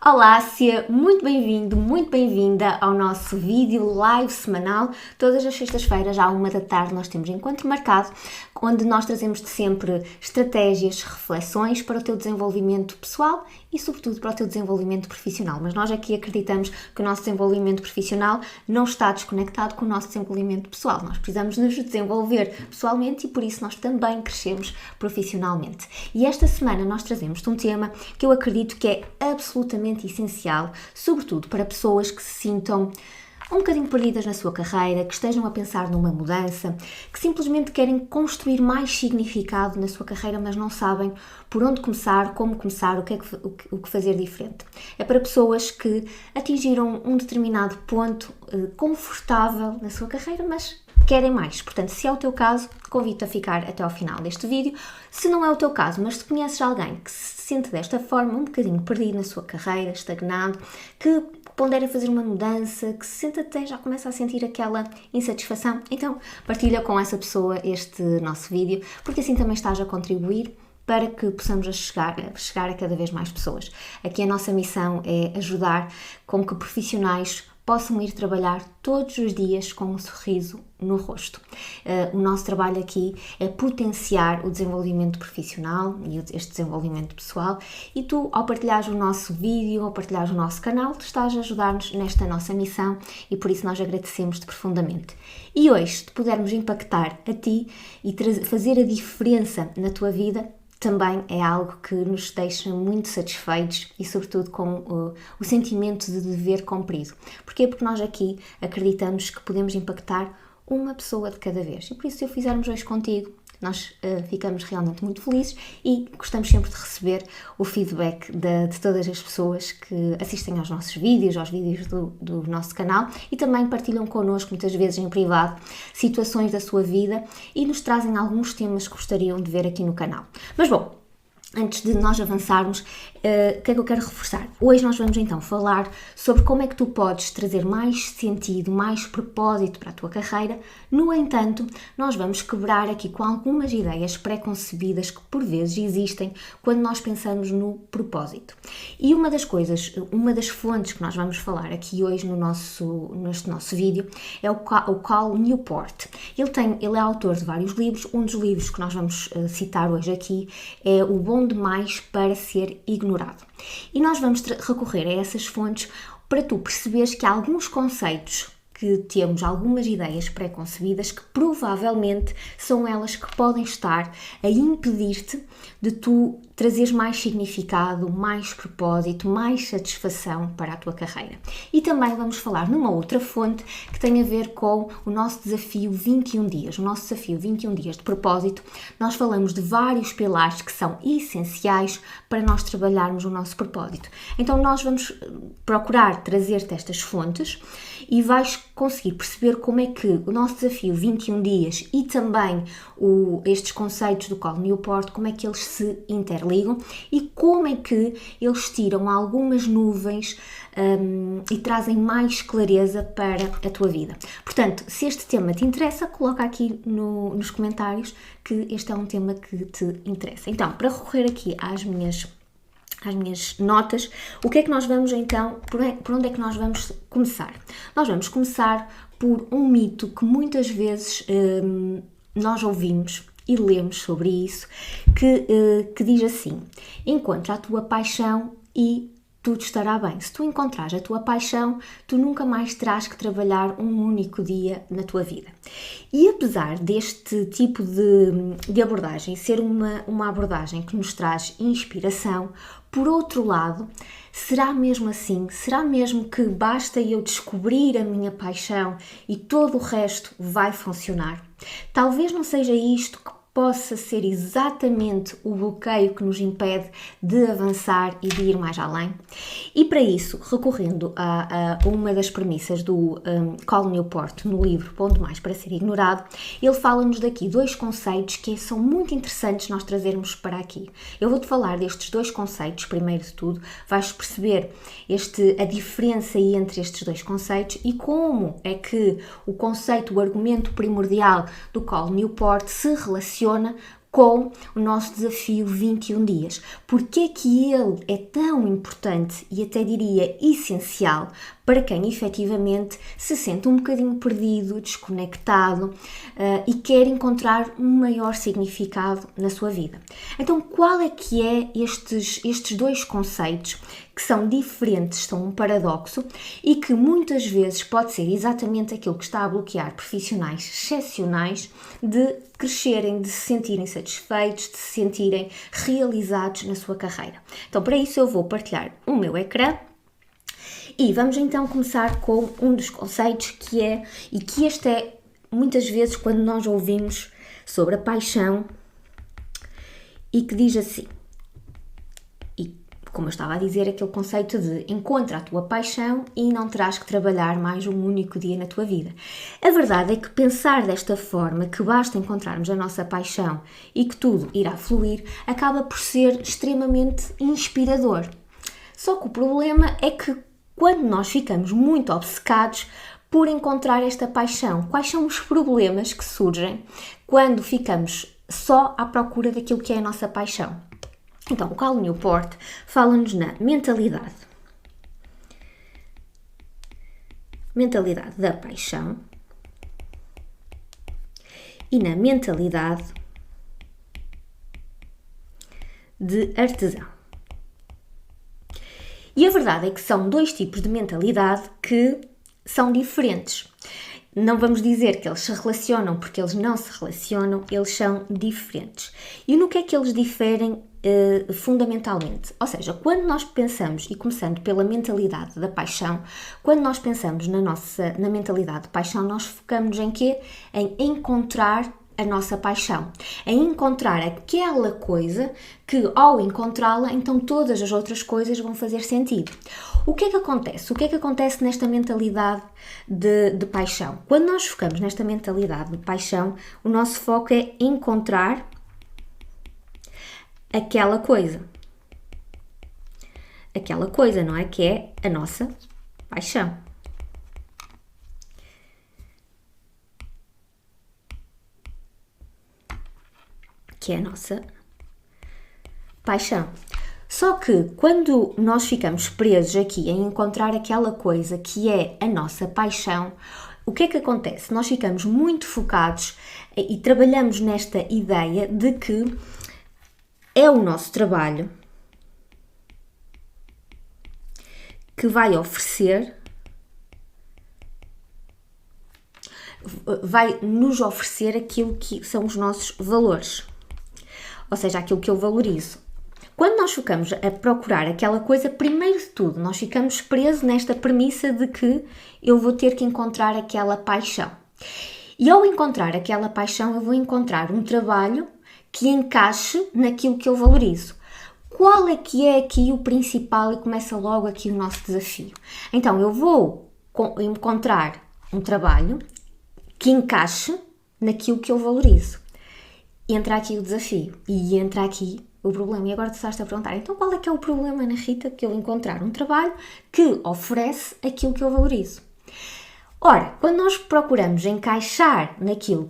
Olá, seja muito bem-vindo, muito bem-vinda ao nosso vídeo live semanal. Todas as sextas-feiras, à 1 da tarde, nós temos encontro marcado, onde nós trazemos-te sempre estratégias, reflexões para o teu desenvolvimento pessoal e, sobretudo, para o teu desenvolvimento profissional. Mas nós aqui acreditamos que o nosso desenvolvimento profissional não está desconectado com o nosso desenvolvimento pessoal. Nós precisamos nos desenvolver pessoalmente e, por isso, nós também crescemos profissionalmente. E esta semana nós trazemos-te um tema que eu acredito que é absolutamente essencial, sobretudo para pessoas que se sintam um bocadinho perdidas na sua carreira, que estejam a pensar numa mudança, que simplesmente querem construir mais significado na sua carreira, mas não sabem por onde começar, como começar, o que fazer diferente. É para pessoas que atingiram um determinado ponto confortável na sua carreira, mas querem mais. Portanto, se é o teu caso, convido-te a ficar até ao final deste vídeo. Se não é o teu caso, mas se conheces alguém que se sente desta forma, um bocadinho perdido na sua carreira, estagnado, que pondera fazer uma mudança, que se sente até, já começa a sentir aquela insatisfação, então partilha com essa pessoa este nosso vídeo, porque assim também estás a contribuir para que possamos chegar a cada vez mais pessoas. Aqui a nossa missão é ajudar com que profissionais possam ir trabalhar todos os dias com um sorriso no rosto. O nosso trabalho aqui é potenciar o desenvolvimento profissional e este desenvolvimento pessoal, e tu, ao partilhares o nosso vídeo, ao partilhares o nosso canal, tu estás a ajudar-nos nesta nossa missão e por isso nós agradecemos-te profundamente. E hoje, se pudermos impactar a ti e fazer a diferença na tua vida, também é algo que nos deixa muito satisfeitos e, sobretudo, com o sentimento de dever cumprido. Porquê? Porque nós aqui acreditamos que podemos impactar uma pessoa de cada vez. E por isso, se o fizermos hoje contigo, nós ficamos realmente muito felizes e gostamos sempre de receber o feedback de todas as pessoas que assistem aos nossos vídeos, aos vídeos do nosso canal, e também partilham connosco, muitas vezes em privado, situações da sua vida e nos trazem alguns temas que gostariam de ver aqui no canal. Mas bom, antes de nós avançarmos, o que é que eu quero reforçar? Hoje nós vamos então falar sobre como é que tu podes trazer mais sentido, mais propósito para a tua carreira. No entanto, nós vamos quebrar aqui com algumas ideias pré-concebidas que por vezes existem quando nós pensamos no propósito. E uma das fontes que nós vamos falar aqui hoje neste nosso vídeo é o Cal Newport. Ele é autor de vários livros. Um dos livros que nós vamos citar hoje aqui é O Bom Demais para Ser Ignorado. E nós vamos recorrer a essas fontes para tu perceberes que há alguns conceitos que temos, algumas ideias pré-concebidas que provavelmente são elas que podem estar a impedir-te de tu trazeres mais significado, mais propósito, mais satisfação para a tua carreira. E também vamos falar numa outra fonte que tem a ver com o nosso desafio 21 dias. O nosso desafio 21 dias de propósito, nós falamos de vários pilares que são essenciais para nós trabalharmos o nosso propósito. Então nós vamos procurar trazer-te estas fontes e vais conseguir perceber como é que o nosso desafio 21 dias e também estes conceitos do Cal Newport, como é que eles se interligam e como é que eles tiram algumas nuvens e trazem mais clareza para a tua vida. Portanto, se este tema te interessa, coloca aqui nos comentários que este é um tema que te interessa. Então, para recorrer aqui às minhas notas, o que é que nós vamos então, por onde é que nós vamos começar? Nós vamos começar por um mito que muitas vezes nós ouvimos e lemos sobre isso, que diz assim: encontra a tua paixão e tudo estará bem. Se tu encontrares a tua paixão, tu nunca mais terás que trabalhar um único dia na tua vida. E apesar deste tipo de abordagem ser uma abordagem que nos traz inspiração, por outro lado, será mesmo assim? Será mesmo que basta eu descobrir a minha paixão e todo o resto vai funcionar? Talvez não seja isto que possa ser exatamente o bloqueio que nos impede de avançar e de ir mais além. E para isso, recorrendo a uma das premissas do Cal Newport no livro Bom Demais para Ser Ignorado, ele fala-nos daqui dois conceitos que são muito interessantes nós trazermos para aqui. Eu vou-te falar destes dois conceitos, primeiro de tudo, vais perceber a diferença entre estes dois conceitos e como é que o argumento primordial do Cal Newport se relaciona com o nosso desafio 21 dias. Porque é que ele é tão importante e até diria essencial para quem efetivamente se sente um bocadinho perdido, desconectado e quer encontrar um maior significado na sua vida. Então, qual é que é estes dois conceitos que são diferentes, são um paradoxo e que muitas vezes pode ser exatamente aquilo que está a bloquear profissionais excepcionais de crescerem, de se sentirem satisfeitos, de se sentirem realizados na sua carreira. Então, para isso eu vou partilhar o meu ecrã e vamos então começar com um dos conceitos que é, e que este é muitas vezes quando nós ouvimos sobre a paixão e que diz assim, e como eu estava a dizer, aquele conceito de encontra a tua paixão e não terás que trabalhar mais um único dia na tua vida. A verdade é que pensar desta forma, que basta encontrarmos a nossa paixão e que tudo irá fluir, acaba por ser extremamente inspirador. Só que o problema é que quando nós ficamos muito obcecados por encontrar esta paixão, quais são os problemas que surgem quando ficamos só à procura daquilo que é a nossa paixão? Então, o Cal Newport fala-nos na mentalidade da paixão e na mentalidade de artesão. E a verdade é que são dois tipos de mentalidade que são diferentes. Não vamos dizer que eles se relacionam porque eles não se relacionam, eles são diferentes. E no que é que eles diferem fundamentalmente? Ou seja, quando nós pensamos, e começando pela mentalidade da paixão, quando nós pensamos na mentalidade de paixão, nós focamos em quê? Em encontrar a nossa paixão, em encontrar aquela coisa que ao encontrá-la, então todas as outras coisas vão fazer sentido. O que é que acontece? O que é que acontece nesta mentalidade de paixão? Quando nós focamos nesta mentalidade de paixão, o nosso foco é encontrar aquela coisa. Aquela coisa, não é? Que é a nossa paixão. Que é a nossa paixão. Só que quando nós ficamos presos aqui em encontrar aquela coisa que é a nossa paixão, o que é que acontece? Nós ficamos muito focados e trabalhamos nesta ideia de que é o nosso trabalho que vai nos oferecer aquilo que são os nossos valores. Ou seja, aquilo que eu valorizo. Quando nós ficamos a procurar aquela coisa, primeiro de tudo, nós ficamos presos nesta premissa de que eu vou ter que encontrar aquela paixão. E ao encontrar aquela paixão, eu vou encontrar um trabalho que encaixe naquilo que eu valorizo. Qual é que é aqui o principal e começa logo aqui o nosso desafio? Então, eu vou encontrar um trabalho que encaixe naquilo que eu valorizo. Entra aqui o desafio e entra aqui o problema. E agora tu estás a perguntar, então qual é que é o problema, Ana Rita, que eu encontrar um trabalho que oferece aquilo que eu valorizo? Ora, quando nós procuramos encaixar naquilo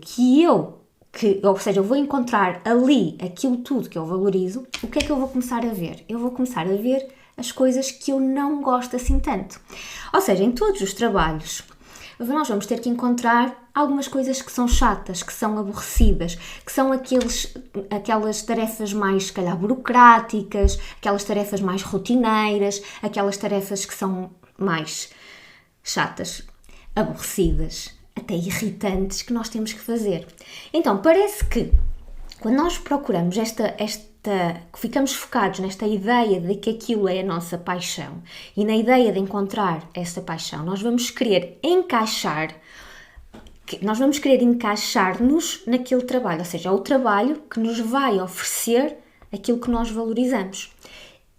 ou seja, eu vou encontrar ali aquilo tudo que eu valorizo, o que é que eu vou começar a ver? Eu vou começar a ver as coisas que eu não gosto assim tanto. Ou seja, em todos os trabalhos, nós vamos ter que encontrar algumas coisas que são chatas, que são aborrecidas, que são aquelas tarefas mais, se calhar, burocráticas, aquelas tarefas mais rotineiras, aquelas tarefas que são mais chatas, aborrecidas, até irritantes, que nós temos que fazer. Então, parece que quando nós procuramos que ficamos focados nesta ideia de que aquilo é a nossa paixão e na ideia de encontrar essa paixão, nós vamos querer encaixar-nos naquele trabalho, ou seja, é o trabalho que nos vai oferecer aquilo que nós valorizamos.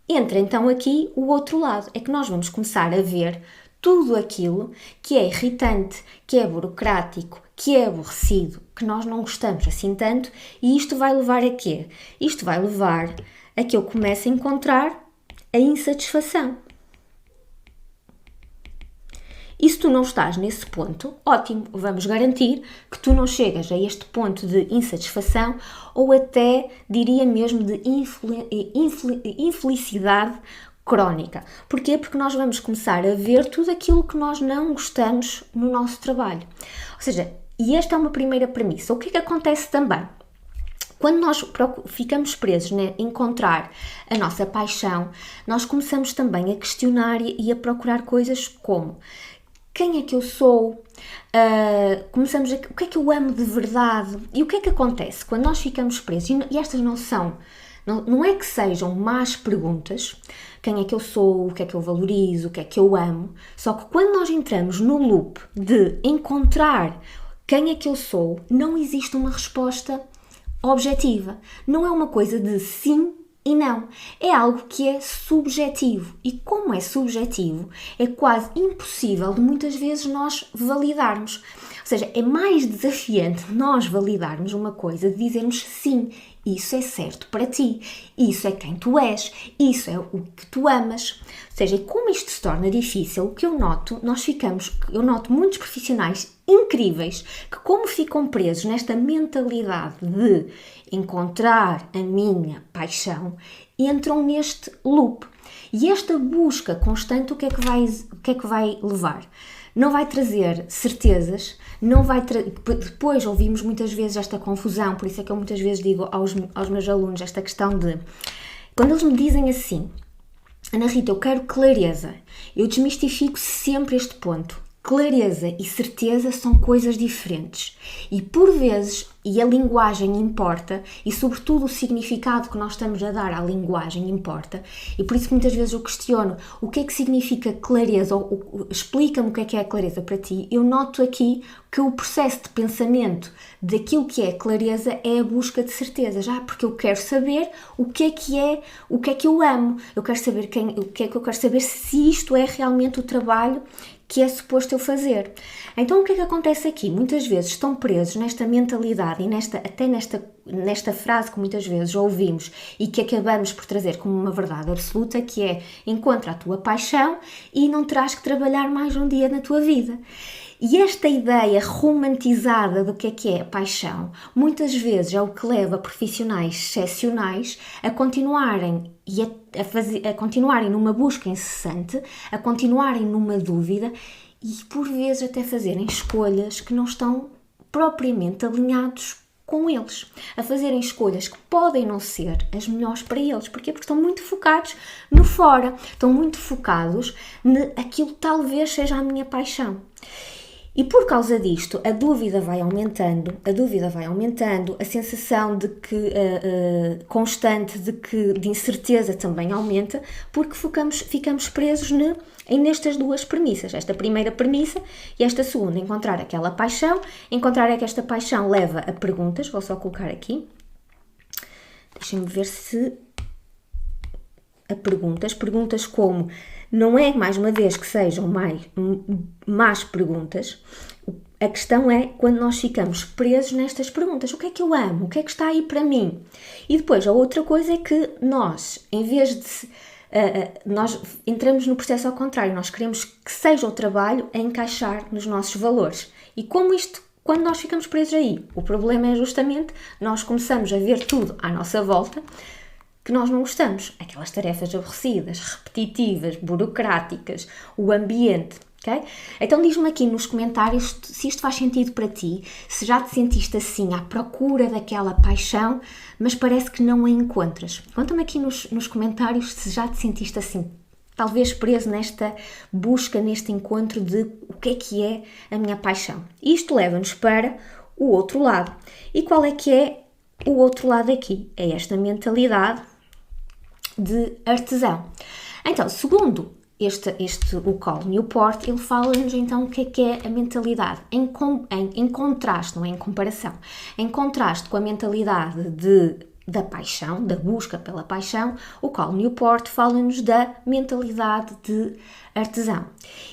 Entra então aqui o outro lado, é que nós vamos começar a ver tudo aquilo que é irritante, que é burocrático, que é aborrecido, que nós não gostamos assim tanto, e isto vai levar a quê? Isto vai levar a que eu comece a encontrar a insatisfação. E se tu não estás nesse ponto, ótimo, vamos garantir que tu não chegas a este ponto de insatisfação ou até, diria mesmo, de infelicidade crónica. Porquê? Porque nós vamos começar a ver tudo aquilo que nós não gostamos no nosso trabalho. Ou seja, e esta é uma primeira premissa. O que é que acontece também? Quando nós ficamos presos em encontrar a nossa paixão, nós começamos também a questionar e a procurar coisas como: quem é que eu sou? Começamos o que é que eu amo de verdade? E o que é que acontece quando nós ficamos presos? E estas não é que sejam más perguntas, quem é que eu sou, o que é que eu valorizo, o que é que eu amo, só que quando nós entramos no loop de encontrar quem é que eu sou, não existe uma resposta objetiva. Não é uma coisa de sim e não. É algo que é subjetivo. E como é subjetivo, é quase impossível de muitas vezes nós validarmos. Ou seja, é mais desafiante nós validarmos uma coisa, de dizermos sim, isso é certo para ti, isso é quem tu és, isso é o que tu amas. Ou seja, e como isto se torna difícil, o que eu noto, eu noto muitos profissionais incríveis que, como ficam presos nesta mentalidade de encontrar a minha paixão, entram neste loop. E esta busca constante, o que é que vai levar? Não vai trazer certezas, depois ouvimos muitas vezes esta confusão, por isso é que eu muitas vezes digo aos meus alunos esta questão de, quando eles me dizem assim: Ana Rita, eu quero clareza, eu desmistifico sempre este ponto. Clareza e certeza são coisas diferentes e por vezes, e a linguagem importa, e sobretudo o significado que nós estamos a dar à linguagem importa, e por isso muitas vezes eu questiono o que é que significa clareza, ou explica-me o que é a clareza para ti. Eu noto aqui que o processo de pensamento daquilo que é clareza é a busca de certeza, já porque eu quero saber o que é que eu amo, eu quero saber o que é que eu quero saber, se isto é realmente o trabalho que é suposto eu fazer. Então o que é que acontece aqui? Muitas vezes estão presos nesta mentalidade e até nesta frase que muitas vezes ouvimos e que acabamos por trazer como uma verdade absoluta, que é: encontra a tua paixão e não terás que trabalhar mais um dia na tua vida. E esta ideia romantizada do que é a paixão, muitas vezes é o que leva profissionais excepcionais a continuarem a continuarem numa busca incessante, a continuarem numa dúvida e por vezes até fazerem escolhas que não estão propriamente alinhados com eles, a fazerem escolhas que podem não ser as melhores para eles. Porquê? Porque estão muito focados no fora, estão muito focados naquilo que talvez seja a minha paixão. E por causa disto, a dúvida vai aumentando, a sensação de que constante de incerteza também aumenta, porque ficamos presos nestas duas premissas. Esta primeira premissa e esta segunda, encontrar aquela paixão. Encontrar é que esta paixão leva a perguntas, vou só colocar aqui. Deixem-me ver se... a perguntas como... Não é, mais uma vez, que sejam más perguntas. A questão é quando nós ficamos presos nestas perguntas. O que é que eu amo? O que é que está aí para mim? E depois, a outra coisa é que nós, em vez de... nós entramos no processo ao contrário. Nós queremos que seja o trabalho a encaixar nos nossos valores. E como isto... Quando nós ficamos presos aí, o problema é justamente nós começamos a ver tudo à nossa volta que nós não gostamos. Aquelas tarefas aborrecidas, repetitivas, burocráticas, o ambiente, ok? Então diz-me aqui nos comentários se isto faz sentido para ti, se já te sentiste assim à procura daquela paixão, mas parece que não a encontras. Conta-me aqui nos comentários se já te sentiste assim, talvez preso nesta busca, neste encontro de o que é a minha paixão. Isto leva-nos para o outro lado. E qual é que é o outro lado aqui? É esta mentalidade de artesão. Então, segundo o Cal Newport, ele fala-nos então o que é a mentalidade em contraste, não é em comparação, em contraste com a mentalidade da paixão, da busca pela paixão. O Cal Newport fala-nos da mentalidade de artesão.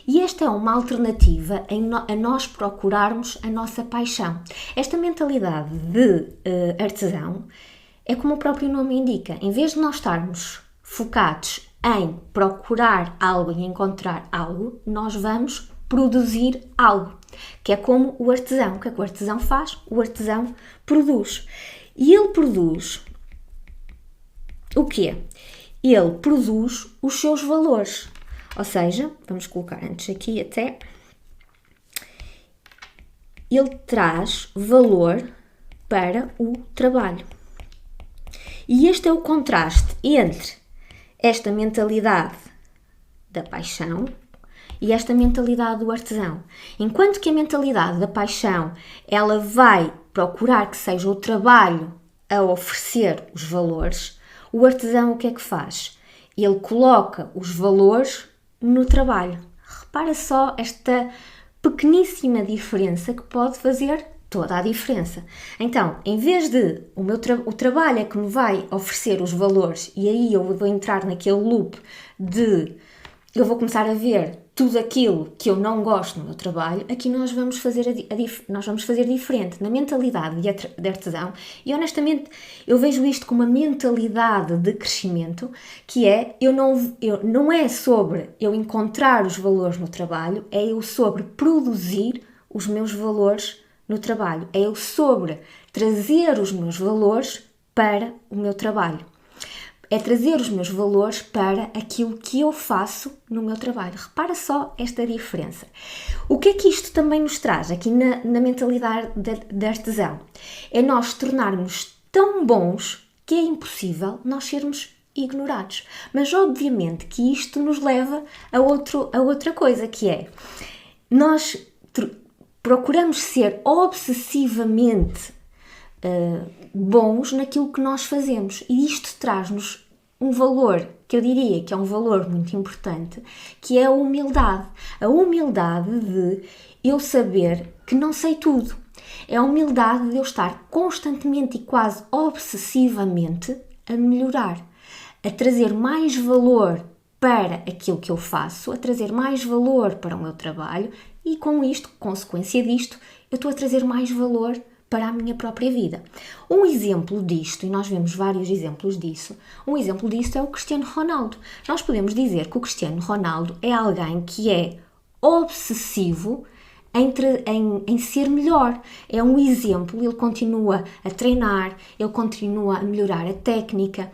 E esta é uma alternativa a nós procurarmos a nossa paixão. Esta mentalidade de artesão é como o próprio nome indica. Em vez de nós estarmos focados em procurar algo e encontrar algo, nós vamos produzir algo, que é como o artesão. O que é que o artesão faz? O artesão produz. E ele produz o quê? Ele produz os seus valores. Ou seja, vamos colocar antes aqui até, ele traz valor para o trabalho. E este é o contraste entre esta mentalidade da paixão e esta mentalidade do artesão. Enquanto que a mentalidade da paixão, ela vai procurar que seja o trabalho a oferecer os valores, o artesão o que é que faz? Ele coloca os valores no trabalho. Repara só esta pequeníssima diferença que pode fazer toda a diferença. Então, em vez de o trabalho é que me vai oferecer os valores e aí eu vou entrar naquele loop de eu vou começar a ver tudo aquilo que eu não gosto no meu trabalho, aqui nós vamos fazer, nós vamos fazer diferente na mentalidade de artesão e honestamente eu vejo isto como uma mentalidade de crescimento que é, não é sobre eu encontrar os valores no trabalho, é eu sobre produzir os meus valores no trabalho, é eu sobre trazer os meus valores para o meu trabalho. É trazer os meus valores para aquilo que eu faço no meu trabalho. Repara só esta diferença. O que é que isto também nos traz aqui na mentalidade de artesão? É nós tornarmos tão bons que é impossível nós sermos ignorados. Mas obviamente que isto nos leva a outra coisa, que é nós procuramos ser obsessivamente bons naquilo que nós fazemos e isto traz-nos um valor que eu diria que é um valor muito importante, que é a humildade de eu saber que não sei tudo, é a humildade de eu estar constantemente e quase obsessivamente a melhorar, a trazer mais valor para aquilo que eu faço, a trazer mais valor para o meu trabalho e com isto, consequência disto, eu estou a trazer mais valor para a minha própria vida. Um exemplo disto, e nós vemos vários exemplos disso, um exemplo disto é o Cristiano Ronaldo. Nós podemos dizer que o Cristiano Ronaldo é alguém que é obsessivo em ser melhor. É um exemplo, ele continua a treinar, ele continua a melhorar a técnica.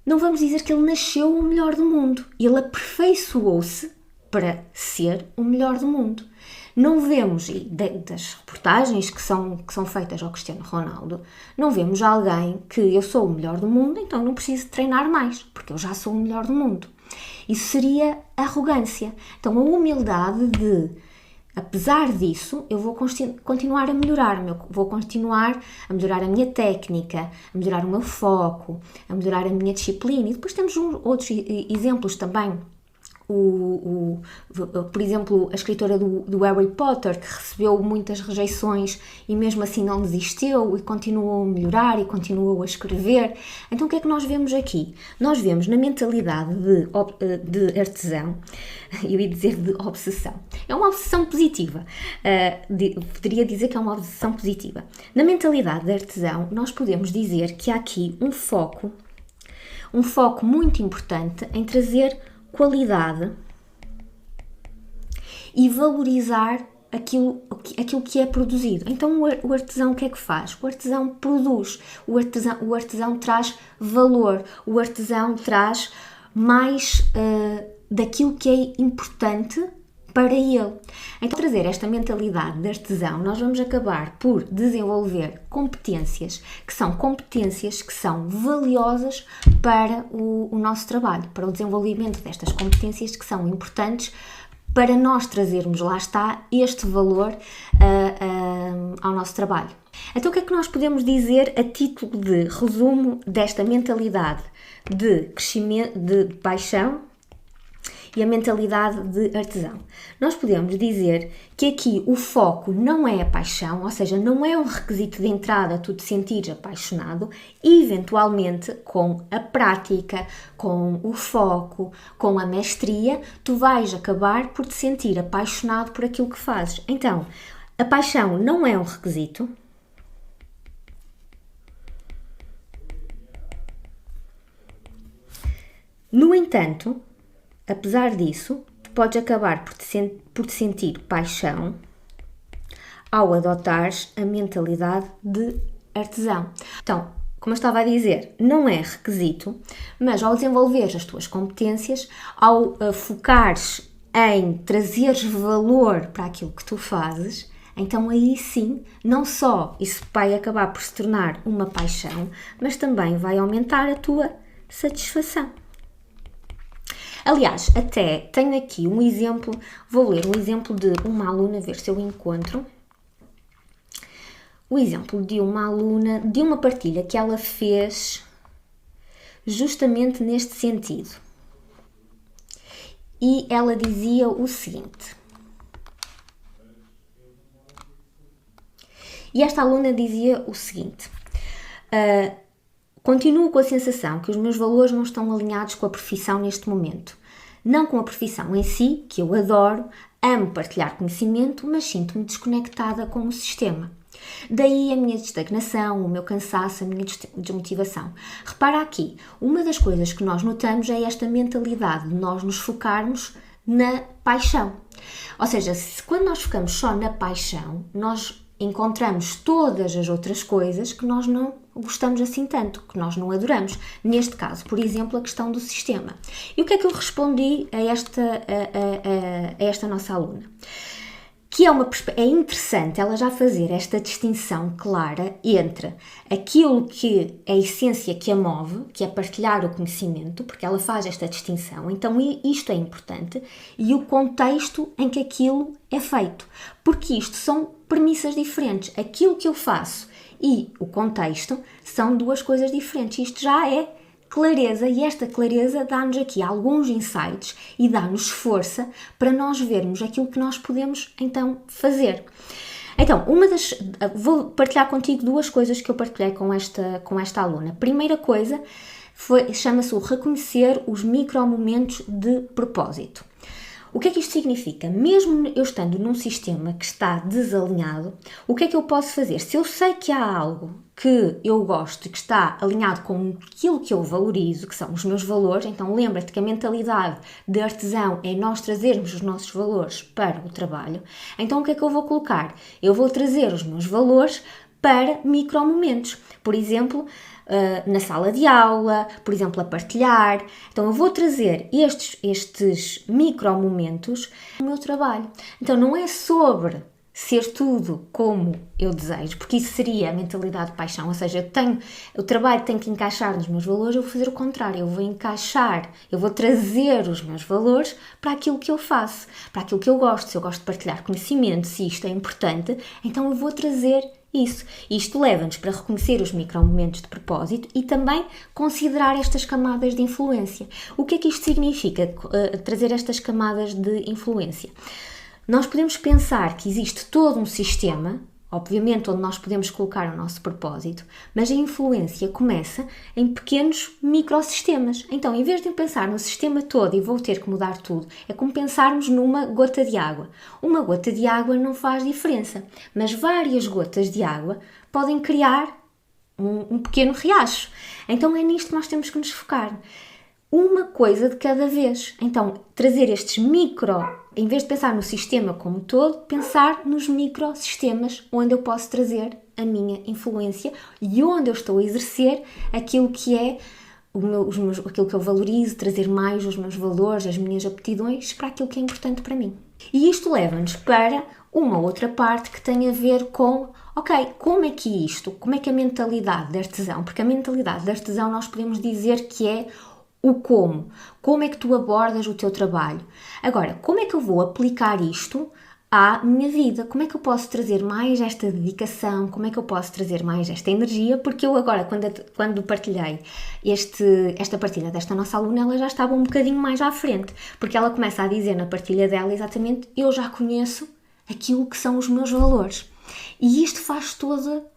Não vamos dizer que ele nasceu o melhor do mundo, ele aperfeiçoou-se para ser o melhor do mundo. Não vemos, e das reportagens que são feitas ao Cristiano Ronaldo, não vemos alguém que eu sou o melhor do mundo, então não preciso treinar mais, porque eu já sou o melhor do mundo. Isso seria arrogância. Então a humildade de, apesar disso, eu vou continuar a melhorar, vou continuar a melhorar a minha técnica, a melhorar o meu foco, a melhorar a minha disciplina. E depois temos outros exemplos também. Por exemplo, a escritora do Harry Potter, que recebeu muitas rejeições e mesmo assim não desistiu e continuou a melhorar e continuou a escrever. Então o que é que nós vemos aqui? Nós vemos na mentalidade de artesão, eu ia dizer de obsessão, é uma obsessão positiva, poderia dizer que é uma obsessão positiva. Na mentalidade de artesão nós podemos dizer que há aqui um foco muito importante em trazer qualidade e valorizar aquilo que é produzido. Então o artesão o que é que faz? O artesão produz, o artesão traz valor, o artesão traz mais daquilo que é importante para ele. Então, trazer esta mentalidade de artesão, nós vamos acabar por desenvolver competências que são valiosas para o nosso trabalho, para o desenvolvimento destas competências que são importantes para nós trazermos, lá está, este valor ao nosso trabalho. Então, o que é que nós podemos dizer a título de resumo desta mentalidade de crescimento, de paixão, e a mentalidade de artesão? Nós podemos dizer que aqui o foco não é a paixão, ou seja, não é um requisito de entrada tu te sentires apaixonado, e eventualmente com a prática, com o foco, com a mestria, tu vais acabar por te sentir apaixonado por aquilo que fazes. Então, a paixão não é um requisito. No entanto, apesar disso, podes acabar por te sentir paixão ao adotares a mentalidade de artesão. Então, como eu estava a dizer, não é requisito, mas ao desenvolveres as tuas competências, ao focares em trazeres valor para aquilo que tu fazes, então aí sim, não só isso vai acabar por se tornar uma paixão, mas também vai aumentar a tua satisfação. Aliás, até tenho aqui um exemplo, vou ler um exemplo de uma aluna, ver se eu encontro. O exemplo de uma aluna, de uma partilha que ela fez justamente neste sentido. E ela dizia o seguinte. E esta aluna dizia o seguinte. Continuo com a sensação que os meus valores não estão alinhados com a profissão neste momento. Não com a profissão em si, que eu adoro, amo partilhar conhecimento, mas sinto-me desconectada com o sistema. Daí a minha estagnação, o meu cansaço, a minha desmotivação. Repara aqui, uma das coisas que nós notamos é esta mentalidade de nós nos focarmos na paixão. Ou seja, quando nós focamos só na paixão, nós encontramos todas as outras coisas que nós não gostamos assim tanto, que nós não adoramos. Neste caso, por exemplo, a questão do sistema. E o que é que eu respondi a esta nossa aluna? Que é interessante ela já fazer esta distinção clara entre aquilo que é a essência que a move, que é partilhar o conhecimento, porque ela faz esta distinção, então isto é importante, e o contexto em que aquilo é feito, porque isto são premissas diferentes. Aquilo que eu faço e o contexto são duas coisas diferentes. Isto já é clareza, e esta clareza dá-nos aqui alguns insights e dá-nos força para nós vermos aquilo que nós podemos então fazer. Então, vou partilhar contigo duas coisas que eu partilhei com esta aluna. Primeira coisa chama-se o reconhecer os micromomentos de propósito. O que é que isto significa? Mesmo eu estando num sistema que está desalinhado, o que é que eu posso fazer? Se eu sei que há algo que eu gosto e que está alinhado com aquilo que eu valorizo, que são os meus valores, então lembra-te que a mentalidade de artesão é nós trazermos os nossos valores para o trabalho. Então o que é que eu vou colocar? Eu vou trazer os meus valores para micromomentos. Por exemplo, na sala de aula, por exemplo, a partilhar. Então eu vou trazer estes micromomentos no meu trabalho. Então não é sobre ser tudo como eu desejo, porque isso seria a mentalidade de paixão, ou seja, o trabalho tem que encaixar nos meus valores, eu vou fazer o contrário, eu vou trazer os meus valores para aquilo que eu faço, para aquilo que eu gosto. Se eu gosto de partilhar conhecimento, se isto é importante, então eu vou trazer isso. Isto leva-nos para reconhecer os micromomentos de propósito e também considerar estas camadas de influência. O que é que isto significa, trazer estas camadas de influência? Nós podemos pensar que existe todo um sistema, obviamente, onde nós podemos colocar o nosso propósito, mas a influência começa em pequenos microsistemas. Então, em vez de eu pensar no sistema todo e vou ter que mudar tudo, é como pensarmos numa gota de água. Uma gota de água não faz diferença, mas várias gotas de água podem criar um pequeno riacho. Então, é nisto que nós temos que nos focar. Uma coisa de cada vez. Então, trazer estes em vez de pensar no sistema como todo, pensar nos microsistemas onde eu posso trazer a minha influência e onde eu estou a exercer aquilo que é aquilo que eu valorizo, trazer mais os meus valores, as minhas aptidões para aquilo que é importante para mim. E isto leva-nos para uma outra parte que tem a ver com, como é que a mentalidade de artesão, porque a mentalidade de artesão nós podemos dizer que é o como é que tu abordas o teu trabalho. Agora, como é que eu vou aplicar isto à minha vida? Como é que eu posso trazer mais esta dedicação? Como é que eu posso trazer mais esta energia? Porque eu agora, quando partilhei esta partilha desta nossa aluna, ela já estava um bocadinho mais à frente, porque ela começa a dizer na partilha dela exatamente, eu já conheço aquilo que são os meus valores. E isto faz toda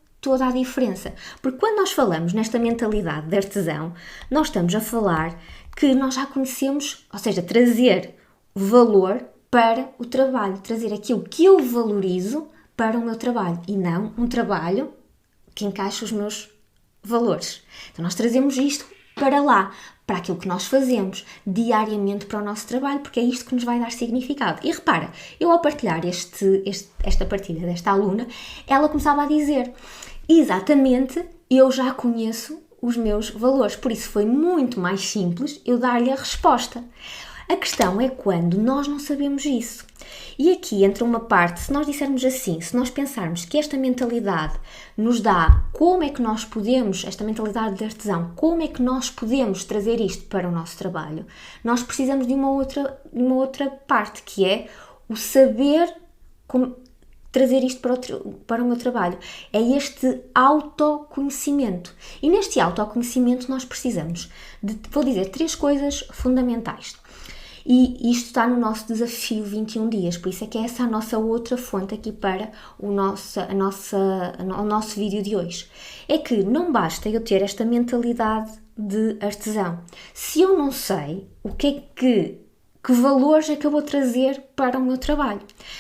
a diferença. Porque quando nós falamos nesta mentalidade de artesão, nós estamos a falar que nós já conhecemos, ou seja, trazer valor para o trabalho, trazer aquilo que eu valorizo para o meu trabalho e não um trabalho que encaixe os meus valores. Então nós trazemos isto para lá, para aquilo que nós fazemos diariamente para o nosso trabalho, porque é isto que nos vai dar significado. E repara, eu ao partilhar esta partilha desta aluna, ela começava a dizer, exatamente, eu já conheço os meus valores, por isso foi muito mais simples eu dar-lhe a resposta. A questão é quando nós não sabemos isso. E aqui entra uma parte, se nós dissermos assim, se nós pensarmos que esta mentalidade nos dá como é que nós podemos, esta mentalidade de artesão, como é que nós podemos trazer isto para o nosso trabalho, nós precisamos de uma outra parte, que é o saber como trazer isto para o meu trabalho. É este autoconhecimento. E neste autoconhecimento nós precisamos de, vou dizer, 3 coisas fundamentais. E isto está no nosso desafio 21 dias, por isso é que é essa a nossa outra fonte aqui para o nosso vídeo de hoje. É que não basta eu ter esta mentalidade de artesão. Se eu não sei o que valores é que eu vou trazer para o meu trabalho.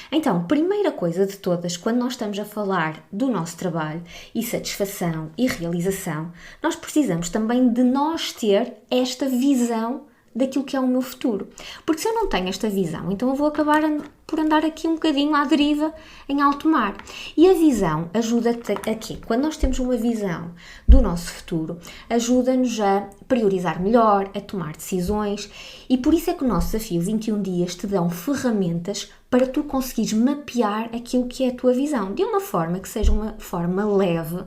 Então, primeira coisa de todas, quando nós estamos a falar do nosso trabalho e satisfação e realização, nós precisamos também de nós ter esta visão daquilo que é o meu futuro. Porque se eu não tenho esta visão, então eu vou acabar por andar aqui um bocadinho à deriva em alto mar. E a visão ajuda-te aqui. Quando nós temos uma visão do nosso futuro, ajuda-nos a priorizar melhor, a tomar decisões, e por isso é que o nosso desafio 21 dias te dão ferramentas para tu conseguires mapear aquilo que é a tua visão, de uma forma que seja uma forma leve,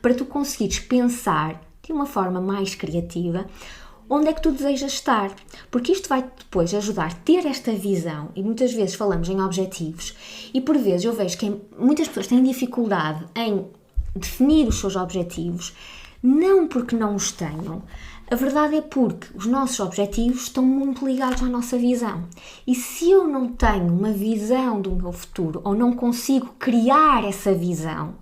para tu conseguires pensar de uma forma mais criativa onde é que tu desejas estar, porque isto vai depois ajudar a ter esta visão, e muitas vezes falamos em objetivos, e por vezes eu vejo que muitas pessoas têm dificuldade em definir os seus objetivos, não porque não os tenham, a verdade é porque os nossos objetivos estão muito ligados à nossa visão, e se eu não tenho uma visão do meu futuro, ou não consigo criar essa visão,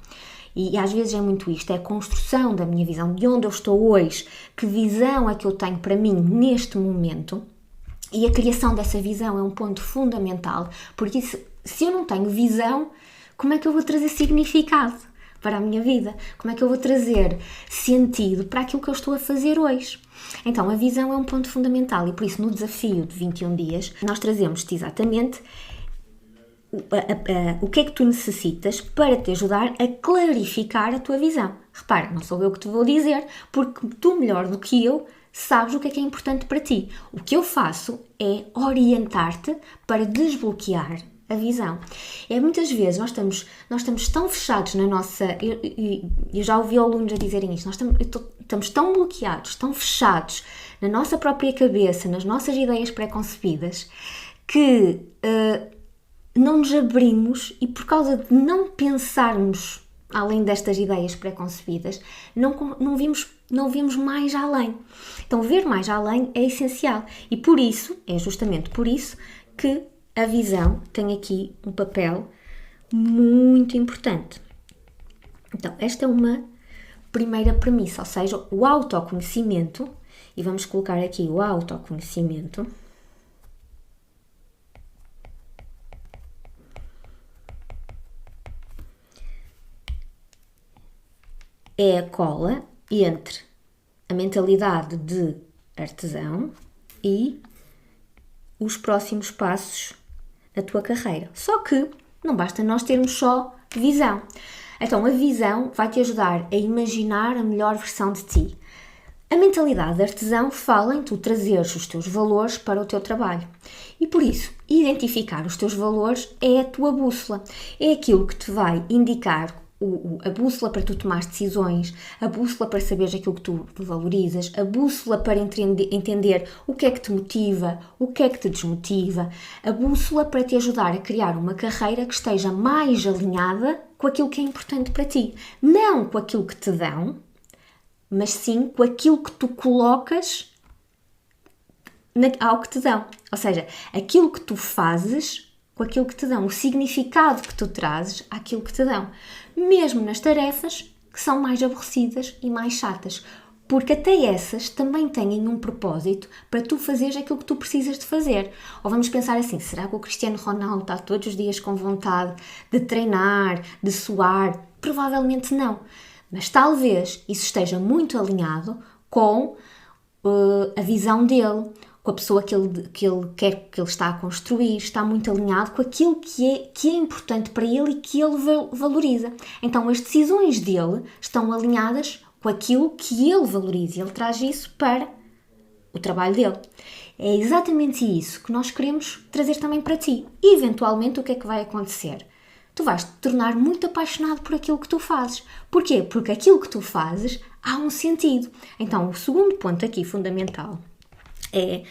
e às vezes é muito isto, é a construção da minha visão, de onde eu estou hoje, que visão é que eu tenho para mim neste momento, e a criação dessa visão é um ponto fundamental, porque se eu não tenho visão, como é que eu vou trazer significado para a minha vida? Como é que eu vou trazer sentido para aquilo que eu estou a fazer hoje? Então, a visão é um ponto fundamental, e por isso no desafio de 21 dias, nós trazemos-te exatamente o que é que tu necessitas para te ajudar a clarificar a tua visão. Repara, não sou eu que te vou dizer, porque tu melhor do que eu sabes o que é importante para ti. O que eu faço é orientar-te para desbloquear a visão. Muitas vezes nós estamos tão fechados na nossa... Eu já ouvi alunos a dizerem isto, estamos tão bloqueados, tão fechados na nossa própria cabeça, nas nossas ideias pré-concebidas, que não nos abrimos, e por causa de não pensarmos além destas ideias pré-concebidas, não vimos mais além. Então, ver mais além é essencial, e por isso, é justamente por isso que a visão tem aqui um papel muito importante. Então, esta é uma primeira premissa, ou seja, o autoconhecimento, e vamos colocar aqui o autoconhecimento, é a cola entre a mentalidade de artesão e os próximos passos da tua carreira. Só que não basta nós termos só visão. Então, a visão vai te ajudar a imaginar a melhor versão de ti. A mentalidade de artesão fala em tu trazeres os teus valores para o teu trabalho. E por isso, identificar os teus valores é a tua bússola. É aquilo que te vai indicar a bússola para tu tomar decisões, a bússola para saberes aquilo que tu valorizas, a bússola para entender o que é que te motiva, o que é que te desmotiva, a bússola para te ajudar a criar uma carreira que esteja mais alinhada com aquilo que é importante para ti. Não com aquilo que te dão, mas sim com aquilo que tu colocas ao que te dão. Ou seja, aquilo que tu fazes com aquilo que te dão, o significado que tu trazes àquilo que te dão, mesmo nas tarefas que são mais aborrecidas e mais chatas, porque até essas também têm um propósito para tu fazeres aquilo que tu precisas de fazer. Ou vamos pensar assim, será que o Cristiano Ronaldo está todos os dias com vontade de treinar, de suar? Provavelmente não, mas talvez isso esteja muito alinhado com a visão dele, com a pessoa que ele quer, que ele está a construir, está muito alinhado com aquilo que é importante para ele e que ele valoriza. Então as decisões dele estão alinhadas com aquilo que ele valoriza. Ele traz isso para o trabalho dele. É exatamente isso que nós queremos trazer também para ti. E, eventualmente, o que é que vai acontecer? Tu vais te tornar muito apaixonado por aquilo que tu fazes. Porquê? Porque aquilo que tu fazes há um sentido. Então, o segundo ponto aqui fundamental é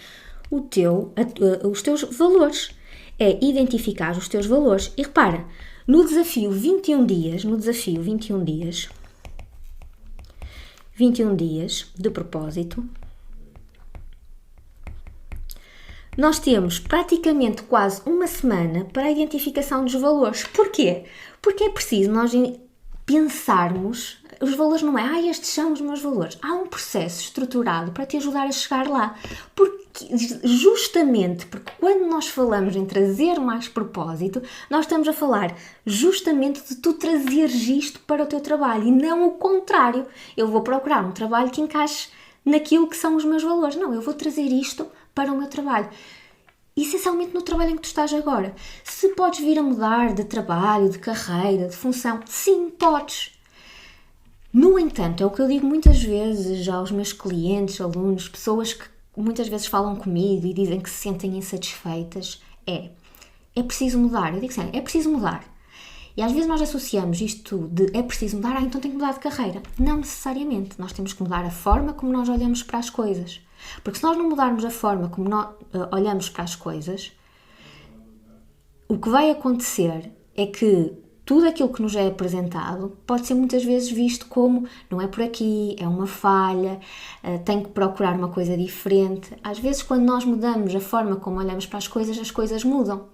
os teus valores. É identificar os teus valores. E repara, no desafio 21 dias de propósito, nós temos praticamente quase uma semana para a identificação dos valores. Porquê? Porque é preciso nós pensarmos, os valores não é, estes são os meus valores. Há um processo estruturado para te ajudar a chegar lá. Justamente porque quando nós falamos em trazer mais propósito, nós estamos a falar justamente de tu trazeres isto para o teu trabalho e não o contrário. Eu vou procurar um trabalho que encaixe naquilo que são os meus valores. Não, eu vou trazer isto para o meu trabalho. Essencialmente no trabalho em que tu estás agora. Se podes vir a mudar de trabalho, de carreira, de função, sim, podes. No entanto, é o que eu digo muitas vezes aos meus clientes, alunos, pessoas que muitas vezes falam comigo e dizem que se sentem insatisfeitas, é preciso mudar. Eu digo sempre, é preciso mudar. E às vezes nós associamos isto de é preciso mudar, então tenho que mudar de carreira. Não necessariamente. Nós temos que mudar a forma como nós olhamos para as coisas. Porque se nós não mudarmos a forma como nós olhamos para as coisas, o que vai acontecer é que tudo aquilo que nos é apresentado pode ser muitas vezes visto como não é por aqui, é uma falha, tenho que procurar uma coisa diferente. Às vezes, quando nós mudamos a forma como olhamos para as coisas mudam.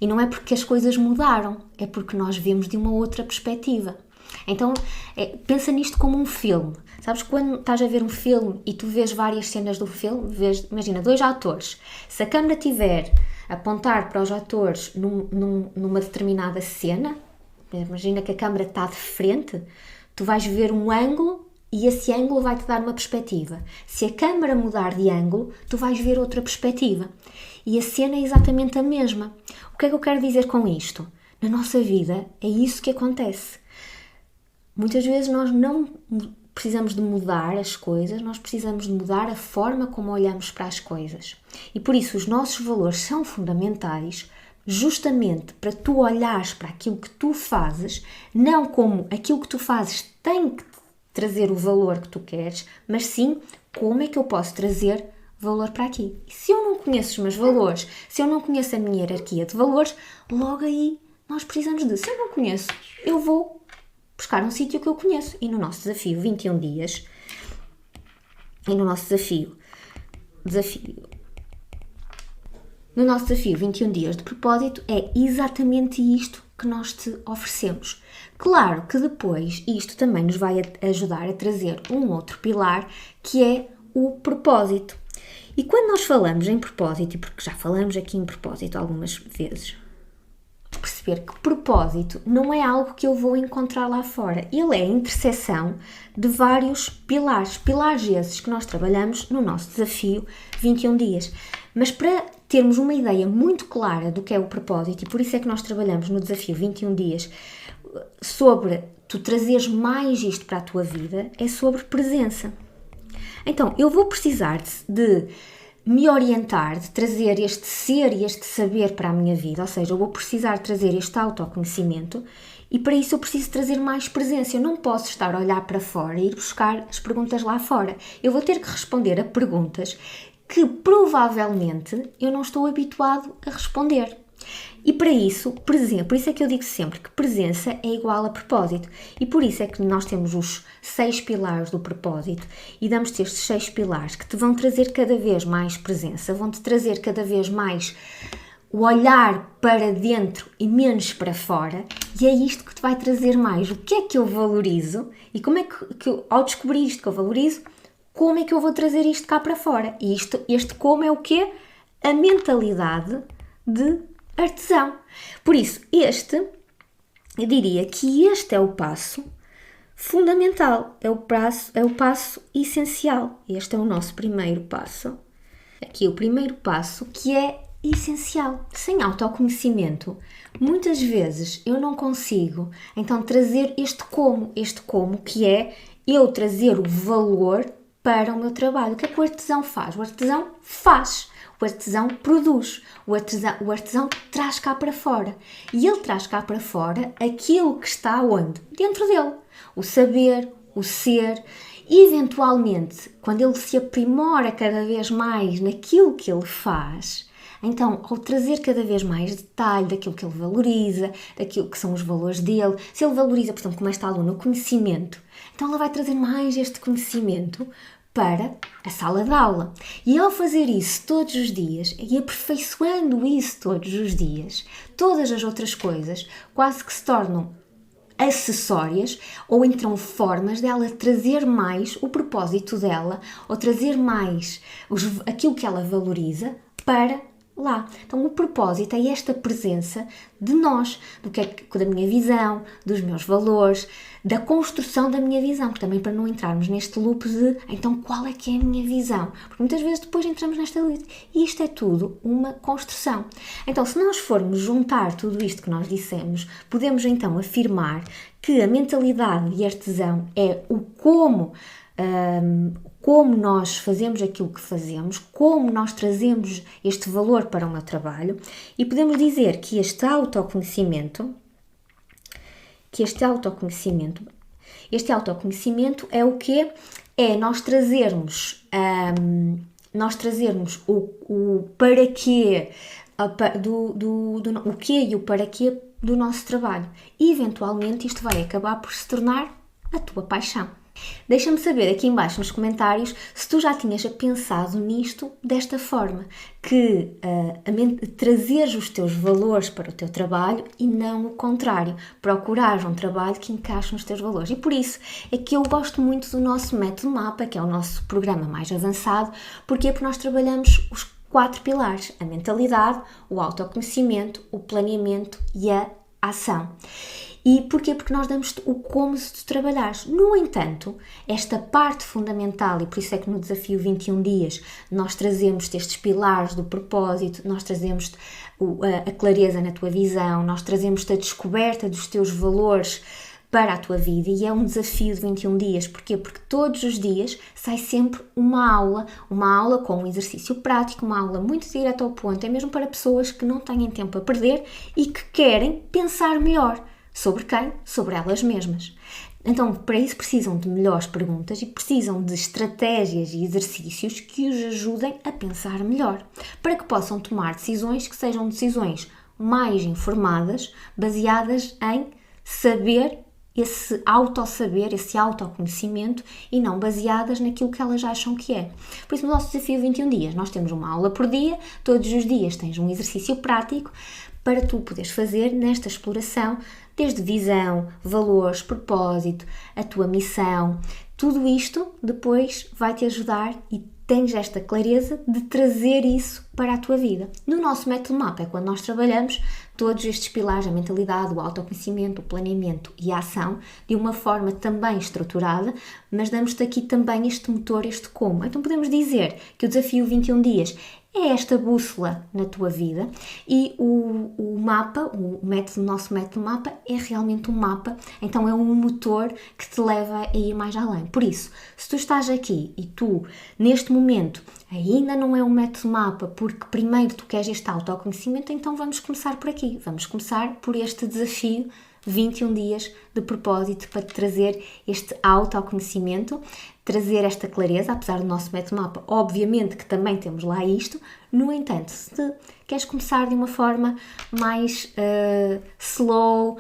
E não é porque as coisas mudaram, é porque nós vemos de uma outra perspectiva. Então, pensa nisto como um filme. Sabes, quando estás a ver um filme e tu vês várias cenas do filme, imagina, 2 atores. Se a câmera tiver a apontar para os atores numa determinada cena, imagina que a câmera está de frente, tu vais ver um ângulo e esse ângulo vai-te dar uma perspectiva. Se a câmera mudar de ângulo, tu vais ver outra perspectiva. E a cena é exatamente a mesma. O que é que eu quero dizer com isto? Na nossa vida é isso que acontece. Muitas vezes nós não precisamos de mudar as coisas, nós precisamos de mudar a forma como olhamos para as coisas. E por isso os nossos valores são fundamentais justamente para tu olhares para aquilo que tu fazes, não como aquilo que tu fazes tem que trazer o valor que tu queres, mas sim como é que eu posso trazer valor para aqui. E se eu não conheço os meus valores, se eu não conheço a minha hierarquia de valores, logo aí nós precisamos de, se eu não conheço, eu vou buscar um sítio que eu conheço. E no nosso desafio 21 dias, no nosso desafio 21 dias de propósito, é exatamente isto que nós te oferecemos. Claro que depois isto também nos vai ajudar a trazer um outro pilar, que é o propósito. E quando nós falamos em propósito, e porque já falamos aqui em propósito algumas vezes, perceber que propósito não é algo que eu vou encontrar lá fora. Ele é a interseção de vários pilares. Pilares esses que nós trabalhamos no nosso desafio 21 dias. Mas para termos uma ideia muito clara do que é o propósito, e por isso é que nós trabalhamos no desafio 21 dias, sobre tu trazeres mais isto para a tua vida, é sobre presença. Então, eu vou precisar de me orientar, de trazer este ser e este saber para a minha vida, ou seja, eu vou precisar trazer este autoconhecimento e para isso eu preciso trazer mais presença. Eu não posso estar a olhar para fora e ir buscar as perguntas lá fora. Eu vou ter que responder a perguntas que provavelmente eu não estou habituado a responder. E para isso, por isso é que eu digo sempre que presença é igual a propósito. E por isso é que nós temos os 6 pilares do propósito e damos-te estes 6 pilares que te vão trazer cada vez mais presença, vão-te trazer cada vez mais o olhar para dentro e menos para fora, e é isto que te vai trazer mais. O que é que eu valorizo e como é que eu, ao descobrir isto que eu valorizo, como é que eu vou trazer isto cá para fora? E este como é o quê? A mentalidade de artesão. Por isso, eu diria que este é o passo fundamental, é o passo essencial. Este é o nosso primeiro passo. Aqui o primeiro passo que é essencial. Sem autoconhecimento, muitas vezes eu não consigo então trazer este como que é eu trazer o valor para o meu trabalho. O que é que o artesão faz? O artesão faz. O artesão produz, o artesão traz cá para fora. E ele traz cá para fora aquilo que está onde? Dentro dele. O saber, o ser. E, eventualmente, quando ele se aprimora cada vez mais naquilo que ele faz, então, ao trazer cada vez mais detalhe daquilo que ele valoriza, daquilo que são os valores dele, se ele valoriza, por exemplo, como esta aluna, o conhecimento, então ela vai trazer mais este conhecimento para a sala de aula. E ao fazer isso todos os dias e aperfeiçoando isso todos os dias, todas as outras coisas quase que se tornam acessórias ou então formas dela trazer mais o propósito dela ou trazer mais aquilo que ela valoriza para lá. Então o propósito é esta presença de nós, da minha visão, dos meus valores, da construção da minha visão, porque também para não entrarmos neste loop de então qual é que é a minha visão, porque muitas vezes depois entramos nesta luta e isto é tudo uma construção. Então se nós formos juntar tudo isto que nós dissemos, podemos então afirmar que a mentalidade de artesão é o como nós fazemos aquilo que fazemos, como nós trazemos este valor para o meu trabalho, e podemos dizer que este autoconhecimento é o quê? É nós trazermos o para quê, o quê e o para quê do nosso trabalho. E, eventualmente, isto vai acabar por se tornar a tua paixão. Deixa-me saber aqui em baixo nos comentários se tu já tinhas pensado nisto desta forma, que trazeres os teus valores para o teu trabalho e não o contrário, procurares um trabalho que encaixe nos teus valores. E por isso é que eu gosto muito do nosso método MAPA, que é o nosso programa mais avançado. Porquê? Porque nós trabalhamos os 4 pilares: a mentalidade, o autoconhecimento, o planeamento e a ação. E porquê? Porque nós damos o como se tu trabalhares. No entanto, esta parte fundamental, e por isso é que no desafio 21 dias nós trazemos estes pilares do propósito, nós trazemos a clareza na tua visão, nós trazemos a descoberta dos teus valores para a tua vida, e é um desafio de 21 dias. Porquê? Porque todos os dias sai sempre uma aula com um exercício prático, uma aula muito direta ao ponto, é mesmo para pessoas que não têm tempo a perder e que querem pensar melhor. Sobre quem? Sobre elas mesmas. Então, para isso precisam de melhores perguntas e precisam de estratégias e exercícios que os ajudem a pensar melhor, para que possam tomar decisões que sejam decisões mais informadas, baseadas em saber, esse autossaber, esse autoconhecimento, e não baseadas naquilo que elas acham que é. Por isso, no nosso desafio 21 dias, nós temos uma aula por dia, todos os dias tens um exercício prático para tu poderes fazer nesta exploração, desde visão, valores, propósito, a tua missão. Tudo isto depois vai te ajudar e tens esta clareza de trazer isso para a tua vida. No nosso método MAPA é quando nós trabalhamos todos estes pilares, a mentalidade, o autoconhecimento, o planeamento e a ação, de uma forma também estruturada, mas damos-te aqui também este motor, este como. Então podemos dizer que o desafio 21 dias é esta bússola na tua vida, e o mapa, o nosso método MAPA é realmente um mapa, então é um motor que te leva a ir mais além. Por isso, se tu estás aqui e tu, neste momento, ainda não é um método MAPA, porque primeiro tu queres este autoconhecimento, então vamos começar por aqui, vamos começar por este desafio 21 dias de propósito para te trazer este autoconhecimento, trazer esta clareza, apesar do nosso método MAPA, obviamente que também temos lá isto. No entanto, se queres começar de uma forma mais slow,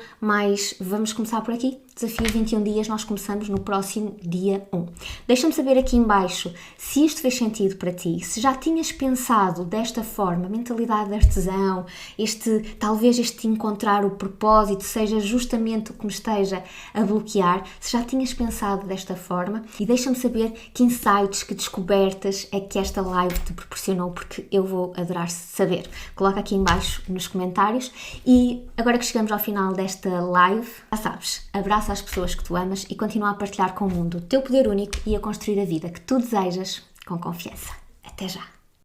vamos começar por aqui. Desafio 21 dias, nós começamos no próximo dia 1. Deixa-me saber aqui em baixo se isto fez sentido para ti, se já tinhas pensado desta forma, mentalidade de artesão, talvez este encontrar o propósito seja justamente o que me esteja a bloquear, se já tinhas pensado desta forma, e deixa-me saber que insights, que descobertas é que esta live te proporcionou, porque eu vou adorar saber. coloca aqui em baixo nos comentários. E agora que chegamos ao final desta live, já sabes, abraça as pessoas que tu amas e continua a partilhar com o mundo o teu poder único e a construir a vida que tu desejas com confiança. Até já!